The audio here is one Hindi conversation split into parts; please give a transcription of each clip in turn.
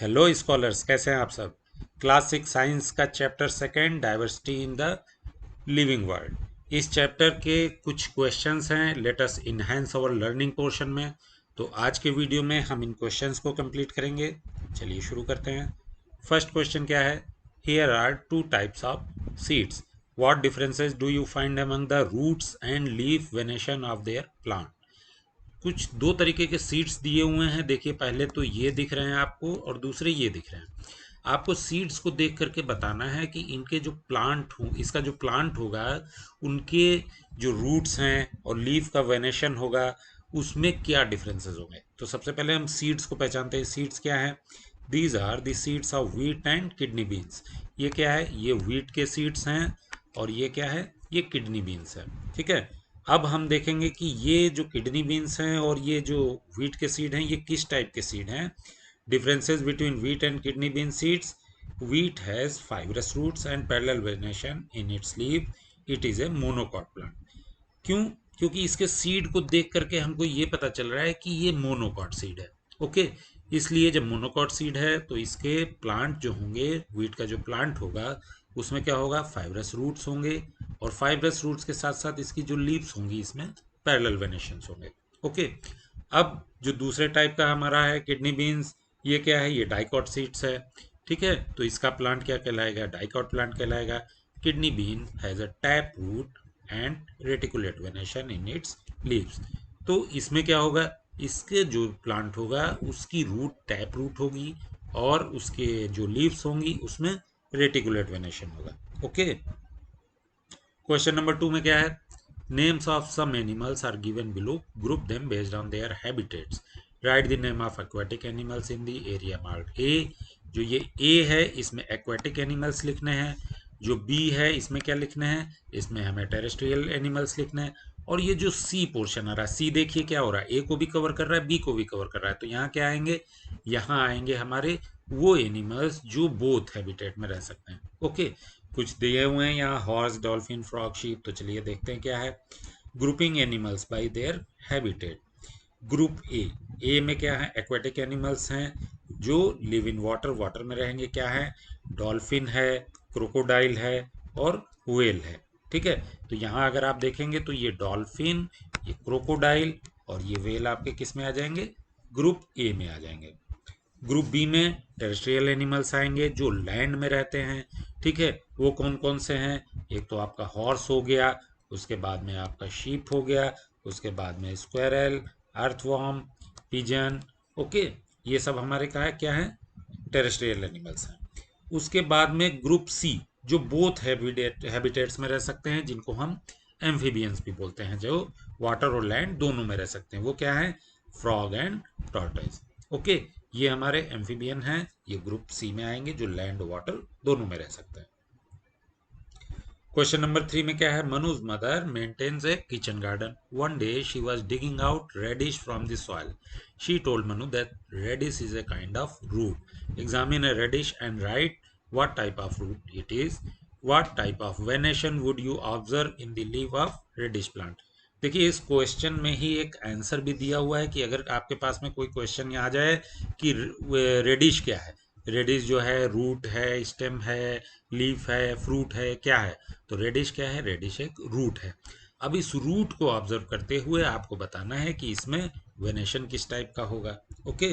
हेलो स्कॉलर्स, कैसे हैं आप सब। क्लास 6 साइंस का chapter second, diversity in the living world. इस चैप्टर के कुछ क्वेश्चंस हैं। लेट अस इनहेंस अवर लर्निंग पोर्शन में। तो आज के वीडियो में हम इन क्वेश्चंस को कंप्लीट करेंगे। चलिए शुरू करते हैं। फर्स्ट क्वेश्चन क्या है? Here are two types of seeds. What differences do you find among the roots and leaf venation of their plant. कुछ दो तरीके के सीड्स दिए हुए हैं। देखिए, पहले तो ये दिख रहे हैं आपको और दूसरे ये दिख रहे हैं। आपको सीड्स को देख करके बताना है कि इनके जो प्लांट हो, इसका जो प्लांट होगा, उनके जो रूट्स हैं और लीफ का वेनेशन होगा, उसमें क्या डिफरेंसेस होंगे। तो सबसे पहले हम सीड्स को पहचानते हैं। सीड्स क्या है? These are the seeds of wheat and kidney beans. ये क्या है? ये व्हीट के सीड्स हैं और ये क्या है? ये किडनी बीन्स है। ठीक है। अब हम देखेंगे कि ये जो किडनी बीन्स हैं और ये जो व्हीट के सीड हैं, ये किस टाइप के सीड हैं। Differences between wheat and kidney bean seeds. Wheat has fibrous roots and parallel venation in its leave. It is a monocot plant. क्यों? क्योंकि इसके सीड को देख करके हमको ये पता चल रहा है कि ये मोनोकॉट सीड है। ओके। इसलिए जब मोनोकॉट सीड है तो इसके प्लांट जो होंगे, व्हीट का जो प्लांट होगा, उसमें क्या होगा? फाइब्रस रूट्स होंगे। और फाइब्रस रूट्स के साथ साथ इसकी जो लीव्स होंगी, इसमें पैरेलल वेनेशंस होंगे। ओके। अब जो दूसरे टाइप का हमारा है किडनी बीन्स, ये क्या है? ये डाइकॉट सीड्स है। ठीक है। तो इसका प्लांट क्या कहलाएगा? डाइकॉट प्लांट कहलाएगा। Kidney bean has a tap root and reticulate venation in its leaves. तो इसमें क्या होगा? इसके जो प्लांट होगा उसकी रूट टैप रूट होगी और उसके जो लीव्स होंगी उसमें रेटिकुलेट वेनेशन होगा। ओके। क्वेश्चन नंबर 2 में क्या है? Names of some animals are given below, group them based on their habitats. Write the name of aquatic animals in the area marked A. जो ये ए है, इसमें एक्वाटिक एनिमल्स लिखने हैं। जो बी है, इसमें क्या लिखने हैं? इसमें हमें टेरेस्ट्रियल एनिमल्स लिखने हैं। और ये जो सी पोर्शन आ रहा है, सी देखिए क्या हो रहा है, ए को भी कवर कर रहा है, बी को भी कवर कर रहा है। तो यहाँ क्या आएंगे? यहाँ आएंगे हमारे वो एनिमल्स जो बोथ हैबिटेट में रह सकते हैं। ओके। कुछ दिए हुए हैं यहाँ, हॉर्स, डॉल्फिन, फ्रॉग, शीप। तो चलिए देखते हैं क्या है। Grouping animals by their habitat. Group A. A में क्या है? एक्वेटिक एनिमल्स हैं जो लिव इन वाटर, वाटर में रहेंगे। क्या है? डॉल्फिन है, क्रोकोडाइल है और व्हेल है। ठीक है। तो यहाँ अगर आप देखेंगे तो ये डॉल्फिन, ये क्रोकोडाइल और ये व्हेल आपके किस में आ जाएंगे? ग्रुप ए में आ जाएंगे। ग्रुप बी में टेरेस्ट्रियल एनिमल्स आएंगे जो लैंड में रहते हैं। ठीक है। वो कौन कौन से हैं? एक तो आपका हॉर्स हो गया, उसके बाद में आपका शीप हो गया, उसके बाद में स्क्वेरल, अर्थवॉर्म, पिजन। ओके। ये सब हमारे क्या है? टेरेस्ट्रियल एनिमल्स हैं। उसके बाद में ग्रुप सी, जो बोथ हैबिटेट्स में रह सकते हैं, जिनको हम एम्फीबियंस भी बोलते हैं, जो वाटर और लैंड दोनों में रह सकते हैं। वो क्या है? Frog and tortoise. ओके। ये हमारे एम्फीबियन हैं, ये ग्रुप सी में आएंगे, जो लैंड वाटर दोनों में रह सकते हैं। क्वेश्चन नंबर 3 में क्या है? Manu's mother maintains a kitchen garden. One day she was digging out radish from the soil. She told Manu that radish is a kind of root. Examine a radish and write what type of root it is. What type of venation would you observe in the leaf of radish plant? देखिए, इस क्वेश्चन में ही एक आंसर भी दिया हुआ है कि अगर आपके पास में कोई क्वेश्चन आ जाए कि रेडिश क्या है, रेडिश जो है रूट है, स्टेम है, लीफ है, फ्रूट है, क्या है? तो रेडिश क्या है? रेडिश एक रूट है। अब इस रूट को ऑब्जर्व करते हुए आपको बताना है कि इसमें वेनेशन किस टाइप का होगा। ओके।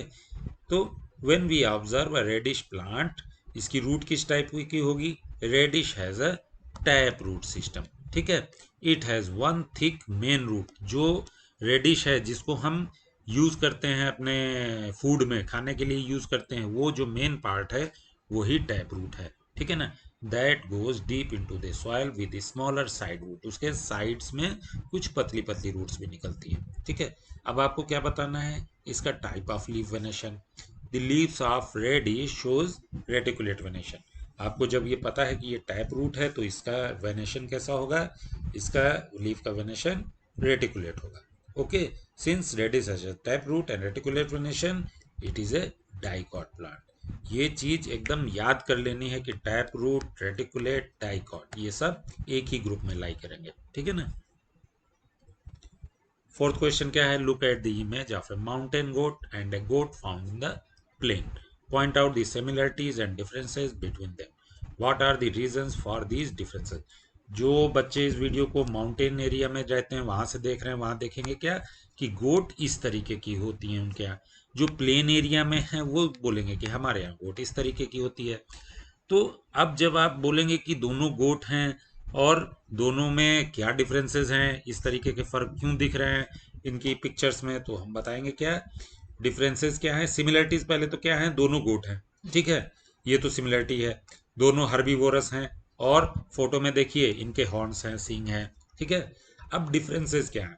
तो when we observe a radish plant, इसकी रूट किस टाइप की होगी? Radish has a tap root system. ठीक है। It has one thick main root. जो रेडिश है, जिसको हम यूज करते हैं अपने फूड में खाने के लिए यूज करते हैं, वो जो मेन पार्ट है वही टैप रूट है। ठीक है ना। That goes deep into the soil with smaller side root. उसके साइड्स में कुछ पतली पतली रूट्स भी निकलती है। ठीक है। अब आपको क्या बताना है? इसका type of leaf venation. The leaves of radish shows reticulate venation. आपको जब ये पता है कि ये टैप रूट है तो इसका वेनेशन कैसा होगा? इसका लीफ का वेनेशन रेटिकुलेट होगा। Okay. Since radish has a tap root and reticulate venation, it is a dicot plant. ये चीज एकदम याद कर लेनी है कि टैप रूट, रेटिकुलेट, डाइकॉट, ये सब एक ही ग्रुप में लाई करेंगे। ठीक है ना। फोर्थ क्वेश्चन क्या है? Look at the image of a mountain goat and a goat found in the plain. Point out the similarities and differences between them, what are the reasons for these differences. जो बच्चे इस वीडियो को माउंटेन एरिया में रहते हैं वहां से देख रहे हैं, वहां देखेंगे क्या कि गोट इस तरीके की होती है उनके यहाँ। जो प्लेन एरिया में है वो बोलेंगे कि हमारे यहाँ गोट इस तरीके की होती है। तो अब जब आप बोलेंगे कि दोनों गोट हैं और दोनों में क्या डिफरेंसेस हैं, इस तरीके के फर्क क्यों दिख रहे हैं इनकी पिक्चर्स में, तो हम बताएंगे क्या डिफरेंसेस क्या है। सिमिलरिटीज पहले तो क्या है, दोनों गोट हैं, ठीक है, ये तो सिमिलरिटी है। दोनों हर्बीवोरस हैं और फोटो में देखिए इनके हॉर्न्स हैं, सींग हैं, ठीक है। अब डिफरेंसेस क्या है,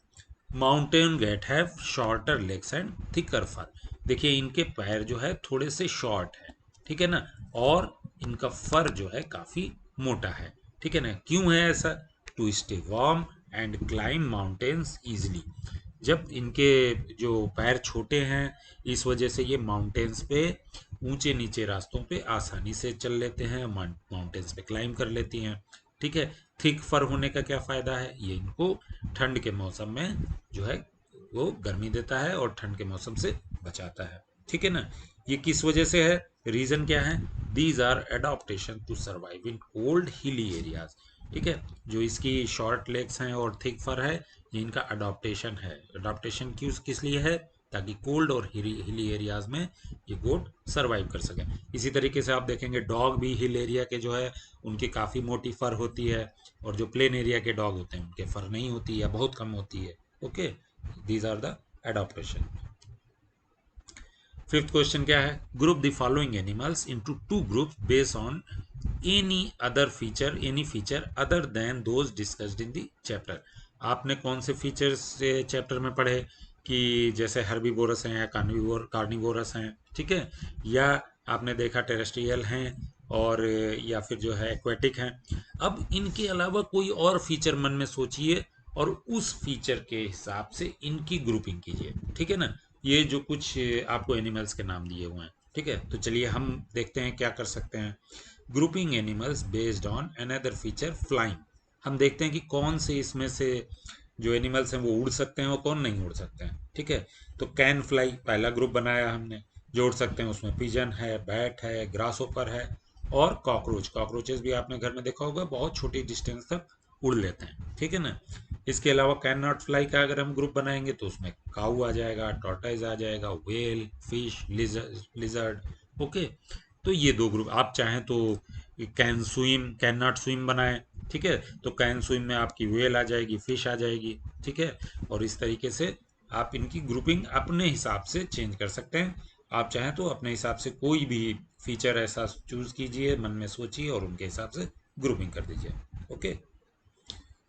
mountain goat have shorter legs and thicker fur. देखिए इनके पैर जो है थोड़े से शॉर्ट है, ठीक है ना, और इनका फर जो है काफी मोटा है, ठीक है ना। क्यों है ऐसा, to stay warm and climb mountains easily. जब इनके जो पैर छोटे हैं इस वजह से ये माउंटेन्स पे ऊंचे नीचे रास्तों पे आसानी से चल लेते हैं, माउंटेन्स पे क्लाइम कर लेती हैं, ठीक है। थिक फर होने का क्या फायदा है, ये इनको ठंड के मौसम में जो है वो गर्मी देता है और ठंड के मौसम से बचाता है, ठीक है ना। ये किस वजह से है, रीजन क्या है, these are adaptation to survive in cold hilly areas, ठीक है। जो इसकी शॉर्ट लेग्स हैं और थिक फर है, ये इनका अडॉप्टेशन है। अडॉप्टेशन क्यों किस लिए है, ताकि कोल्ड और हिली एरियाज में ये गोट सरवाइव कर सके। इसी तरीके से आप देखेंगे डॉग भी हिल एरिया के जो है उनकी काफ़ी मोटी फर होती है, और जो प्लेन एरिया के डॉग होते हैं उनके फर नहीं होती या बहुत कम होती है, okay. These are the adaptation. Fifth question क्या है, group the following animals into two groups based on any feature other than those discussed in the chapter. आपने कौन से फीचर्स से चैप्टर में पढ़े कि जैसे हर्बीवोरस हैं या कार्निवोरस हैं, ठीक है, या आपने देखा टेरेस्ट्रियल हैं और या फिर जो है एक्वेटिक हैं। अब इनके अलावा कोई और फीचर मन में सोचिए और उस फीचर के हिसाब से इनकी ग्रुपिंग कीजिए, ठीक है ना। ये जो कुछ आपको एनिमल्स के नाम दिए हुए हैं, ठीक है, तो चलिए हम देखते हैं क्या कर सकते हैं। Grouping animals based on another feature flying. हम देखते हैं कि कौन से इसमें से जो एनिमल्स हैं वो उड़ सकते हैं और कौन नहीं उड़ सकते हैं, ठीक है। तो कैन फ्लाई पहला ग्रुप बनाया हमने, जो उड़ सकते हैं उसमें पिजन है, बैट है, ग्रास होपर है और कॉकरोच। कॉकरोचेस भी आपने घर में देखा होगा, बहुत छोटी डिस्टेंस तक उड़ लेते हैं, ठीक है ना। इसके अलावा कैन नॉट फ्लाई का अगर हम ग्रुप बनाएंगे तो उसमें काऊ आ जाएगा, टॉर्टाइज आ जाएगा, व्हेल, फिश, लिजर्ड, ओके। तो ये दो ग्रुप, आप चाहें तो can swim, can not swim बनाएं, ठीक है, तो कैन स्विम में आपकी व्हेल आ जाएगी, फिश आ जाएगी, ठीक है। और इस तरीके से आप इनकी ग्रुपिंग अपने हिसाब से चेंज कर सकते हैं। आप चाहें तो अपने हिसाब से कोई भी फीचर ऐसा चूज कीजिए, मन में सोचिए और उनके हिसाब से ग्रुपिंग कर दीजिए, ओके।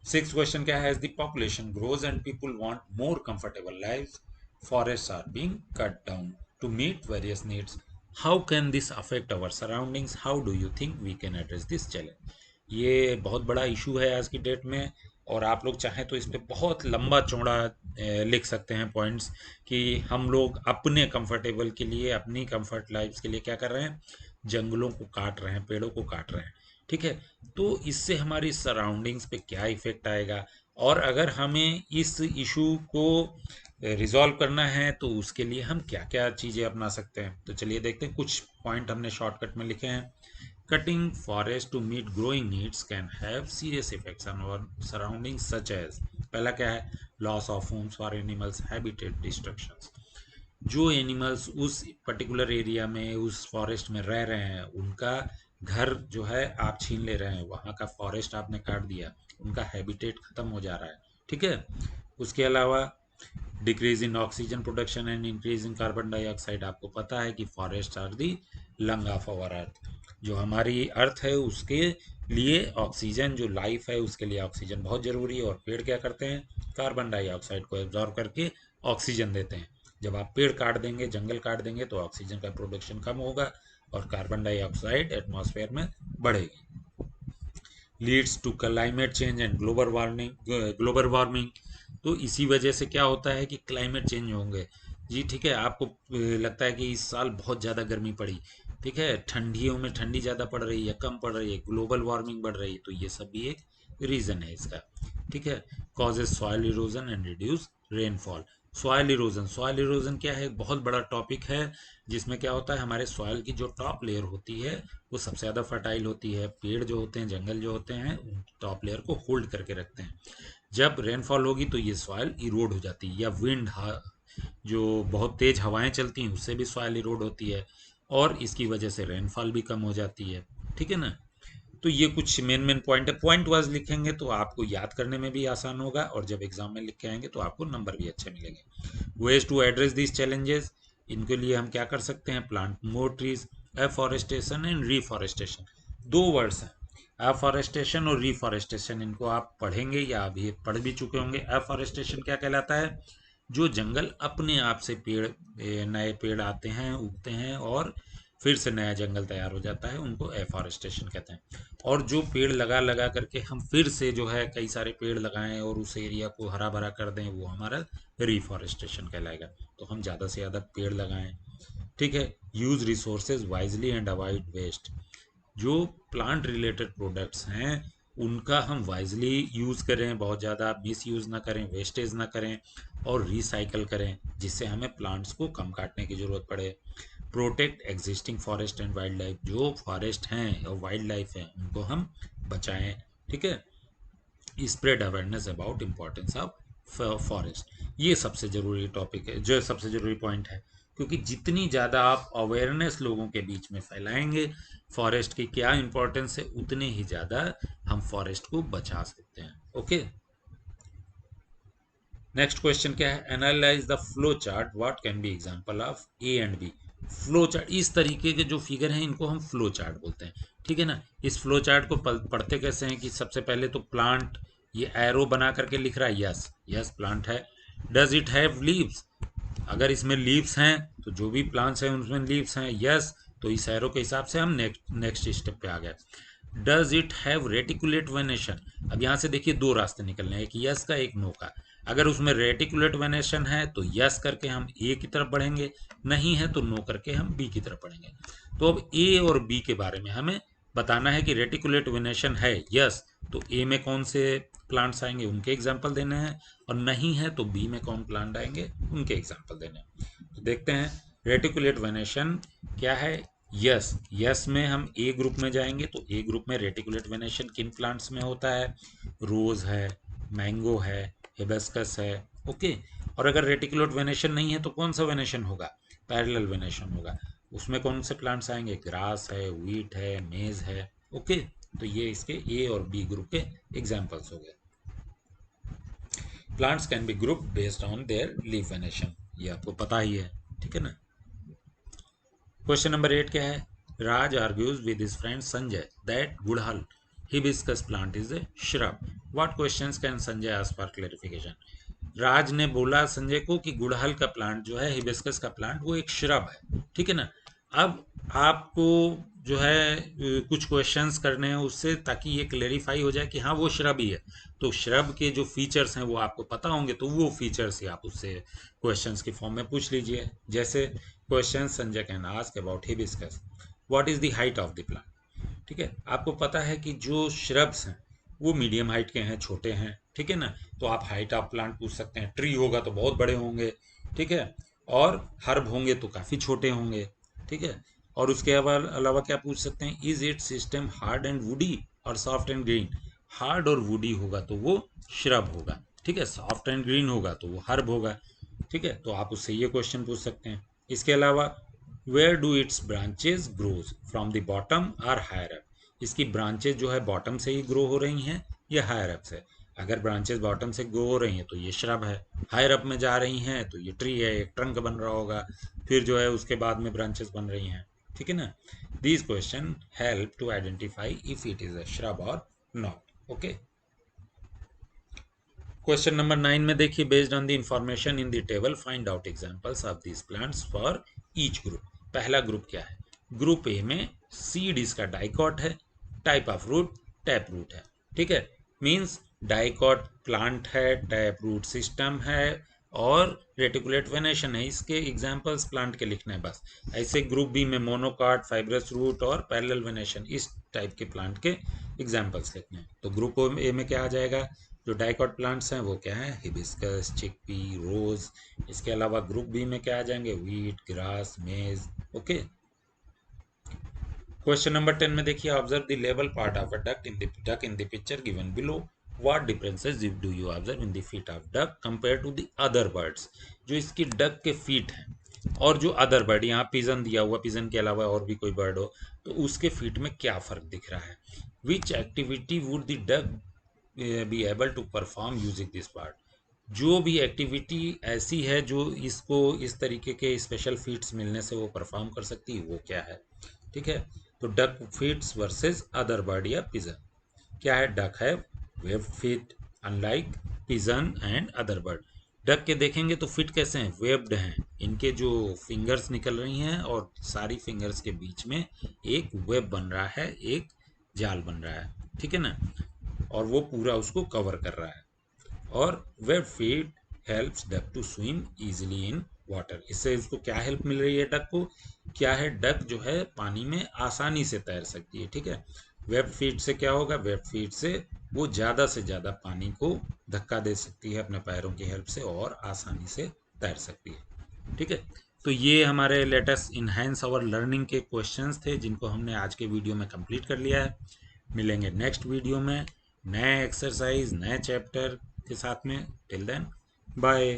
सिक्स क्वेश्चन क्या है, as the population grows and people want more comfortable lives, forests are being cut down to meet various needs. How can this affect our surroundings? How do you think we can address this challenge? ये बहुत बड़ा इशू है आज की डेट में, और आप लोग चाहें तो इस पे बहुत लंबा चौड़ा लिख सकते हैं पॉइंट्स कि हम लोग अपने कंफर्टेबल के लिए, अपनी कंफर्ट लाइफ्स के लिए क्या कर रहे हैं, जंगलों को काट रहे हैं, पेड़ों को काट रहे हैं, ठीक है। तो इससे हमारी सराउंडिंग्स पे क्या इफेक्ट आएगा, और अगर हमें इस इशू को रिजॉल्व करना है तो उसके लिए हम क्या क्या चीज़ें अपना सकते हैं। तो चलिए देखते हैं, कुछ पॉइंट हमने शॉर्टकट में लिखे हैं। Cutting forest to meet growing needs can have serious effects on our surroundings such as, पहला क्या है, loss of homes for animals, habitat destructions. जो एनिमल्स उस पर्टिकुलर एरिया में, उस फॉरेस्ट में रह रहे हैं, उनका घर जो है आप छीन ले रहे हैं, वहाँ का फॉरेस्ट आपने काट दिया, उनका हैबिटेट खत्म हो जा रहा है, ठीक है। उसके अलावा decrease in oxygen production and increase in carbon dioxide. आपको पता है कि forest are the lung of our earth, जो हमारी अर्थ है उसके लिए ऑक्सीजन, जो लाइफ है उसके लिए ऑक्सीजन बहुत जरूरी है। और पेड़ क्या करते हैं, कार्बन डाइऑक्साइड को एब्जॉर्ब करके ऑक्सीजन देते हैं। जब आप पेड़ काट देंगे, जंगल काट देंगे, तो ऑक्सीजन का प्रोडक्शन कम होगा और कार्बन डाइऑक्साइड एटमॉस्फेयर में बढ़ेगी। Leads to climate change and global warming. तो इसी वजह से क्या होता है कि क्लाइमेट चेंज होंगे जी, ठीक है। आपको लगता है कि इस साल बहुत ज़्यादा गर्मी पड़ी, ठीक है, ठंडियों में ठंडी ज़्यादा पड़ रही है, कम पड़ रही है, ग्लोबल वार्मिंग बढ़ रही है, तो ये सब भी एक रीज़न है इसका, ठीक है। Causes soil erosion and reduce rainfall. Soil erosion क्या है, एक बहुत बड़ा टॉपिक है जिसमें क्या होता है, हमारे सॉयल की जो टॉप लेयर होती है वो सबसे ज़्यादा फर्टाइल होती है। पेड़ जो होते हैं, जंगल जो होते हैं, उन टॉप लेयर को होल्ड करके रखते हैं। जब रेनफॉल होगी तो ये सॉयल इरोड हो जाती है, या विंड जो बहुत तेज हवाएं चलती हैं उससे भी सॉयल इरोड होती है, और इसकी वजह से रेनफॉल भी कम हो जाती है। ठीक है ना। तो ये कुछ मेन मेन पॉइंट है, पॉइंट वाइज लिखेंगे तो आपको याद करने में भी आसान होगा, और जब एग्जाम में लिख के आएंगे तो आपको नंबर भी अच्छे मिलेंगे। Ways to address this challenges, इनके लिए हम क्या कर सकते हैं, plant more trees, afforestation and reforestation. दो वर्ड्स हैं, एफॉरेस्टेशन और रिफॉरेस्टेशन, इनको आप पढ़ेंगे या अभी पढ़ भी चुके होंगे। एफॉरेस्टेशन क्या कहलाता है, जो जंगल अपने आप से पेड़ नए पेड़ आते हैं, उगते हैं, और फिर से नया जंगल तैयार हो जाता है, उनको एफॉरेस्टेशन कहते हैं। और जो पेड़ लगा लगा करके हम फिर से जो है कई सारे पेड़ लगाएं और उस एरिया को हरा भरा कर दें, वो हमारा रिफॉरेस्टेशन कहलाएगा। तो हम ज़्यादा से ज़्यादा पेड़ लगाएं। ठीक है। Use resources wisely and avoid waste, जो प्लांट रिलेटेड प्रोडक्ट्स हैं उनका हम वाइजली यूज़ करें, बहुत ज़्यादा मिस यूज़ ना करें, वेस्टेज ना करें, और रिसाइकल करें, जिससे हमें प्लांट्स को कम काटने की ज़रूरत पड़े। Protect existing forest and wild life, जो फॉरेस्ट हैं और वाइल्ड लाइफ है उनको हम बचाएं। ठीक है। Spread awareness about importance of forest, ये सबसे ज़रूरी टॉपिक है, जो सबसे ज़रूरी पॉइंट है, क्योंकि जितनी ज़्यादा आप अवेयरनेस लोगों के बीच में फैलाएंगे फॉरेस्ट की क्या इम्पोर्टेंस है, उतने ही ज़्यादा हम फॉरेस्ट को बचा सकते हैं। ओके। नेक्स्ट क्वेश्चन क्या है, analyse the flow chart, what can be example of A and B. Flow chart, इस तरीके के जो फिगर हैं इनको हम फ्लो चार्ट बोलते हैं। ठीक है ना। इस फ्लो चार्ट को पढ़ते कैसे हैं कि सबसे पहले तो प्लांट, ये एरो बना करके लिख रहा है, यस यस प्लांट है। डज इट हैव लीव्स, अगर इसमें लीव्स हैं तो जो भी प्लांट्स हैं उनमें लीव्स हैं, यस। तो इस एरो के हिसाब से हम नेक्स्ट स्टेप पे आ गए। Does it have reticulate venation, अब यहाँ से देखिए दो रास्ते निकलने हैं, एक यस का एक नो का। अगर उसमें रेटिकुलेट वेनेशन है तो यस करके हम ए की तरफ बढ़ेंगे, नहीं है तो नो करके हम बी की तरफ बढ़ेंगे। तो अब ए और बी के बारे में हमें बताना है कि रेटिकुलेट वेनेशन है यस, तो ए में कौन से प्लांट्स आएंगे उनके एग्जाम्पल देने हैं, और नहीं है तो बी में कौन प्लांट आएंगे उनके एग्जाम्पल देने हैं। तो देखते हैं रेटिकुलेट वेनेशन क्या है। यस, यस में हम ए ग्रुप में जाएंगे, तो ए ग्रुप में रेटिकुलेट वेनेशन किन प्लांट्स में होता है, रोज है, मैंगो है, हिबिस्कस है। ओके। और अगर रेटिकुलेट वेनेशन नहीं है तो कौन सा वेनेशन होगा, पैरेलल वेनेशन होगा, उसमें कौन से प्लांट्स आएंगे, ग्रास है, व्हीट है, मेज है। ओके। तो ये इसके ए और बी ग्रुप के एग्जाम्पल्स हो गए। Plants can be group based on there leaf venation, ये आपको पता ही है। ठीक है ना। क्वेश्चन नंबर 8 क्या है, Raj argues with his friend Sanjay that गुड़हल hibiscus plant is a shrub, what questions can Sanjay ask for clarification. Raj ने बोला संजय को कि गुड़हल का प्लांट जो है, हिबिस्कस का प्लांट, वो एक श्रब है। ठीक है ना। अब आपको जो है कुछ क्वेश्चंस करने हैं उससे, ताकि ये क्लेरिफाई हो जाए कि हाँ वो श्रब ही है। तो श्रब के जो फीचर्स हैं वो आपको पता होंगे, तो वो फीचर्स ही आप उससे क्वेश्चंस की फॉर्म में पूछ लीजिए। जैसे question Sanjay can ask about hibiscus, what is the height of the plant. ठीक है। आपको पता है कि जो श्रब्स हैं वो मीडियम हाइट के हैं, छोटे हैं। ठीक है ना। तो आप हाइट ऑफ प्लांट पूछ सकते हैं, ट्री होगा तो बहुत बड़े होंगे। ठीक है। और हर्ब होंगे तो काफ़ी छोटे होंगे। ठीक है। और उसके अलावा क्या पूछ सकते हैं, is it system hard and woody और सॉफ्ट एंड ग्रीन। हार्ड और वुडी होगा तो वो श्रब होगा। ठीक है। सॉफ्ट एंड ग्रीन होगा तो वो हर्ब होगा। ठीक है। तो आप उससे ये क्वेश्चन पूछ सकते हैं। इसके अलावा where do its branches grows from the bottom or higher up, इसकी ब्रांचेज जो है बॉटम से ही ग्रो हो रही हैं या हायर अप से। अगर ब्रांचेस बॉटम से ग्रो हो रही हैं तो ये श्रब है, हायर अप में जा रही हैं तो ये ट्री है, एक ट्रंक बन रहा होगा, फिर जो है उसके बाद में ब्रांचेस बन रही हैं। ठीक है ना। These question help to identify if it is a shrub or not. Okay. Question number 9 में देखिए, based on the information in the table find out examples of these plants for each group. पहला ग्रुप क्या है, ग्रुप ए में सीड इसका डाइकॉट है, type of root tap root है। ठीक है। मींस डाइकॉट प्लांट है, टैप रूट सिस्टम है, और रेटिकुलेट वेनेशन है। इसके एग्जांपल्स प्लांट के लिखने हैं बस। ऐसे ग्रुप बी में मोनोकाट, फाइब्रस रूट और पैरेलल वेनेशन, इस टाइप के प्लांट के एग्जांपल्स लिखने हैं। तो ग्रुप ए में क्या आ जाएगा, जो डाइकॉट प्लांट्स हैं वो क्या है, हिबिस्कस, चिकपी, रोज। इसके अलावा ग्रुप बी में क्या आ जाएंगे, wheat, grass, maize. Okay. Question number 10 में देखिए, observe the level part of a duck in the picture given below. What differences do you observe in the feet of duck compare to the other birds. जो इसकी डक के फीट हैं और जो अदर बर्ड, यहाँ पिजन दिया हुआ, पिजन के अलावा और भी कोई बर्ड हो तो उसके फीट में क्या फर्क दिख रहा है। Which activity would the duck be able to perform using this part. जो भी एक्टिविटी ऐसी है जो इसको इस तरीके के स्पेशल फीट्स मिलने से वो परफॉर्म कर सकती है, वो क्या है। ठीक है। तो duck feets versus other bird या पिजन। क्या है, डक है web feet unlike pigeon and other bird. Duck के देखेंगे तो फिट कैसे हैं, वेब्ड हैं। इनके जो फिंगर्स निकल रही हैं और सारी फिंगर्स के बीच में एक वेब बन रहा है, एक जाल बन रहा है। ठीक है ना, और वो पूरा उसको कवर कर रहा है। और web feet helps duck to swim easily in water. इससे उसको क्या हेल्प मिल रही है डक को, क्या है, डक जो है पानी में आसानी से तैर सकती है। ठीक है। वेब फीट से क्या होगा, वेब फीट से वो ज़्यादा से ज़्यादा पानी को धक्का दे सकती है अपने पैरों की हेल्प से और आसानी से तैर सकती है। ठीक है। तो ये हमारे लेटेस्ट इनहेंस आवर लर्निंग के क्वेश्चंस थे जिनको हमने आज के वीडियो में कंप्लीट कर लिया है। मिलेंगे नेक्स्ट वीडियो में नए एक्सरसाइज नए चैप्टर के साथ में। Till then bye.